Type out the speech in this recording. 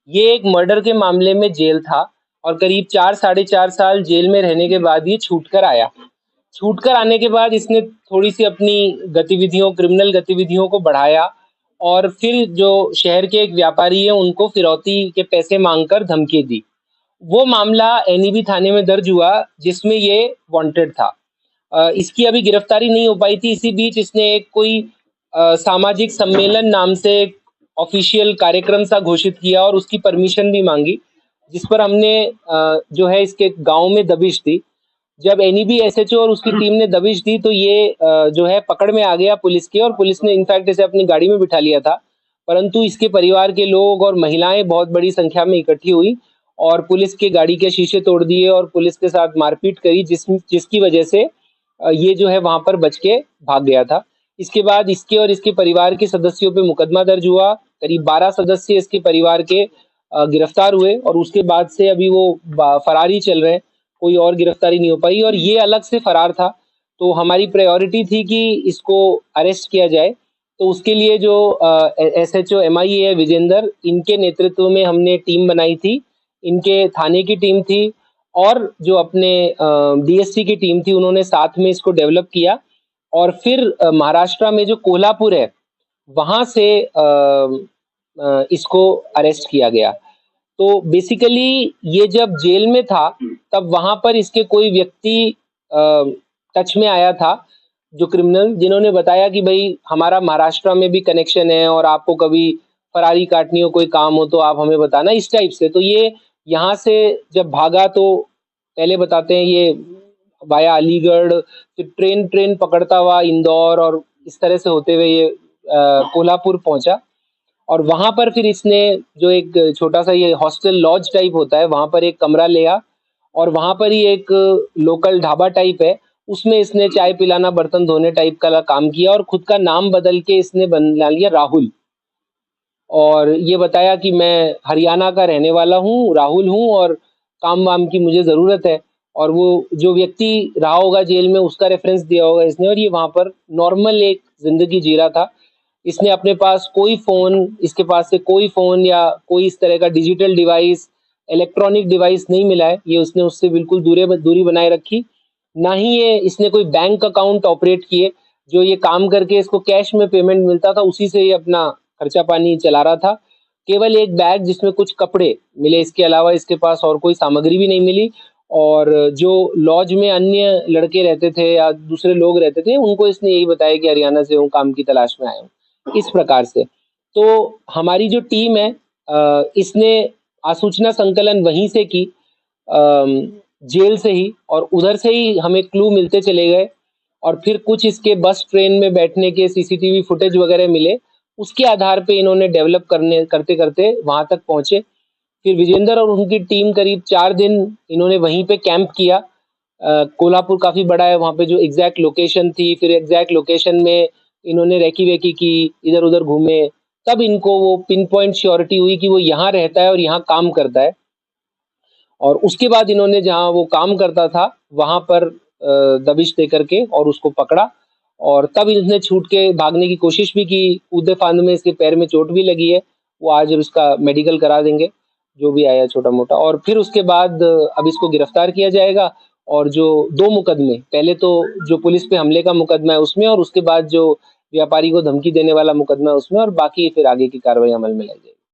ये एक मर्डर के मामले में जेल था और करीब 4 साढ़े 4 साल जेल में रहने के बाद ये छूटकर आया। छूटकर आने के बाद इसने थोड़ी-सी अपनी गतिविधियों क्रिमिनल गतिविधियों को बढ़ाया और फिर जो शहर के एक व्यापारी हैं उनको फिरौती के पैसे माँगकर धमकी दी। वो मामला एनईबी थाने में दर्ज हुआ जिसमें ये वांटेड था। इसकी अभी गिरफ्तारी नहीं हो पाई थी। इसी बीच इसने एक कोई सामाजिक सम्मेलन नाम से एक ऑफिशियल कार्यक्रम सा घोषित किया और उसकी परमिशन भी मांगी, जिस पर हमने जो है इसके गांव में दबिश दी। जब एनईबी एसएचओ और उसकी टीम ने दबिश दी तो ये जो है पकड़ में आ गया पुलिस के और पुलिस ने इनफैक्ट इसे अपनी गाड़ी में बिठा लिया था। परंतु इसके परिवार के लोग और महिलाएं बहुत बड़ी संख्या में इकट्ठी हुई और पुलिस के गाड़ी के शीशे तोड़ दिए और पुलिस के साथ मारपीट करी जिसकी वजह से ये जो है वहां पर बच के भाग गया था। इसके बाद इसके और इसके परिवार के सदस्यों पे मुकदमा दर्ज हुआ। करीब 12 सदस्य इसके परिवार के गिरफ्तार हुए और उसके बाद से अभी वो फरार ही चल रहे हैं। कोई और गिरफ्तारी नहीं हो पाई और ये अलग से फरार था। तो हमारी प्रायोरिटी थी कि इसको अरेस्ट किया जाए। तो उसके लिए जो एसएचओ एमआईए है विजेंदर, इनके नेतृत्व में हमने टीम बनाई थी। इनके थाने की टीम थी और जो अपने डीएसपी की टीम थी, उन्होंने साथ में इसको डेवलप किया और फिर महाराष्ट्र में जो कोल्हापुर है वहां से इसको अरेस्ट किया गया। तो बेसिकली ये जब जेल में था तब वहां पर इसके कोई व्यक्ति टच में आया था, जो क्रिमिनल, जिन्होंने बताया कि भाई हमारा महाराष्ट्र में भी कनेक्शन है और आपको कभी फरारी काटनी हो, कोई काम हो तो आप हमें बताना, इस टाइप से। तो ये यहाँ से जब भागा तो पहले बताते हैं ये वाया अलीगढ़, फिर ट्रेन पकड़ता हुआ इंदौर और इस तरह से होते हुए ये कोल्हापुर पहुंचा और वहां पर फिर इसने जो एक छोटा सा ये हॉस्टल लॉज टाइप होता है, वहां पर एक कमरा लिया और वहां पर ही एक लोकल ढाबा टाइप है, उसमें इसने चाय पिलाना, बर्तन धोने टाइप का काम किया और खुद का नाम बदल के इसने बना लिया राहुल। और ये बताया कि मैं हरियाणा का रहने वाला हूँ, राहुल हूँ और काम वाम की मुझे ज़रूरत है। और वो जो व्यक्ति रहा होगा जेल में उसका रेफरेंस दिया होगा इसने और ये वहाँ पर नॉर्मल एक ज़िंदगी जी रहा था। इसने अपने पास कोई फ़ोन, इसके पास से कोई फ़ोन या कोई इस तरह का डिजिटल डिवाइस, इलेक्ट्रॉनिक डिवाइस नहीं मिला है। ये उसने उससे बिल्कुल दूरी बनाए रखी। ना ही ये इसने कोई बैंक अकाउंट ऑपरेट किए। जो ये काम करके इसको कैश में पेमेंट मिलता था उसी से ये अपना खर्चा पानी चला रहा था। केवल एक बैग जिसमें कुछ कपड़े मिले, इसके अलावा इसके पास और कोई सामग्री भी नहीं मिली। और जो लॉज में अन्य लड़के रहते थे या दूसरे लोग रहते थे उनको इसने यही बताया कि हरियाणा से हूँ, काम की तलाश में आया हूँ, इस प्रकार से। तो हमारी जो टीम है इसने आसूचना संकलन वहीं से की, जेल से ही, और उधर से ही हमें क्लू मिलते चले गए और फिर कुछ इसके बस ट्रेन में बैठने के सीसीटीवी फुटेज वगैरह मिले। उसके आधार पे इन्होंने डेवलप करते करते वहां तक पहुंचे। फिर विजेंदर और उनकी टीम करीब 4 दिन इन्होंने वहीं पे कैंप किया। कोल्हापुर काफी बड़ा है, वहां पे जो एग्जैक्ट लोकेशन थी, फिर एग्जैक्ट लोकेशन में इन्होंने रेकी वेकी की, इधर उधर घूमे, तब इनको वो पिन पॉइंट श्योरिटी हुई कि वो यहाँ रहता है और यहाँ काम करता है। और उसके बाद इन्होंने जहाँ वो काम करता था वहां पर दबिश दे करके और उसको पकड़ा और तब इसने छूट के भागने की कोशिश भी की। कूदे फांद में इसके पैर में चोट भी लगी है, वो आज उसका मेडिकल करा देंगे जो भी आया छोटा मोटा। और फिर उसके बाद अब इसको गिरफ्तार किया जाएगा और जो 2 मुकदमे, पहले तो जो पुलिस पे हमले का मुकदमा है उसमें और उसके बाद जो व्यापारी को धमकी देने वाला मुकदमा है उसमें, और बाकी फिर आगे की कार्रवाई अमल में लाई जाएगी।